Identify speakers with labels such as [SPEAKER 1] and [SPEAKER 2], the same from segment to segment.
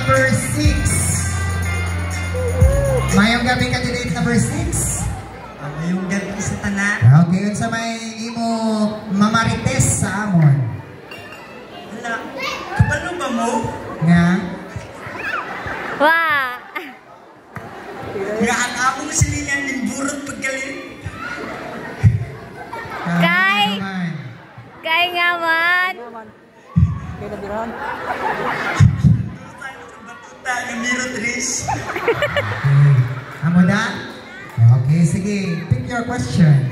[SPEAKER 1] number 6. Mayong gabi candidate number 6.
[SPEAKER 2] Mayong gabi sa tanan.
[SPEAKER 1] Okay, yun sa may imo mamarites sa amon.
[SPEAKER 2] Hala, kabalo ba mo?
[SPEAKER 1] Nga?
[SPEAKER 3] Wow!
[SPEAKER 2] Nga ang among silinan ng burot paggaling.
[SPEAKER 3] Kay nga man.
[SPEAKER 4] Kay nabirahan.
[SPEAKER 2] Batuta ng Miro Tris.
[SPEAKER 1] Okay. Amo na? Okay, sige. Pick your question.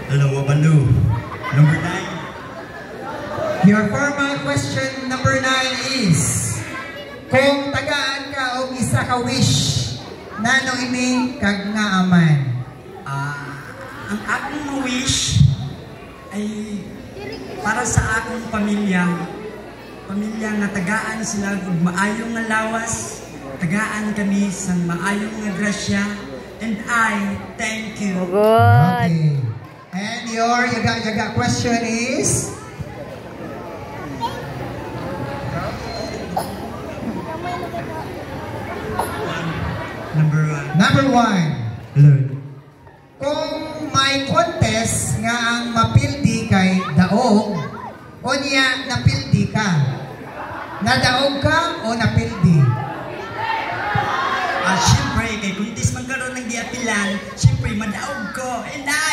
[SPEAKER 2] Hello, Wabandu. Number 9.
[SPEAKER 1] Your formal question number 9 is, kung tagaan ka o isa ka wish, nano ini kag nga aman?
[SPEAKER 2] Ang akong wish ay para sa akong pamilya nga tagaan sila ug maayong nga lawas, tagaan kami sa maayong nga grasya, and I thank you.
[SPEAKER 3] Good.
[SPEAKER 1] Okay. And your yaga question is? Number 1.
[SPEAKER 2] Hello.
[SPEAKER 1] Kung may contest nga ang mapildi kay daog, o niya napildi ka? Nadaog ka o napildi?
[SPEAKER 2] Siyempre, kay kuntis man karoon ng diapilan, siyempre madaog ko. And I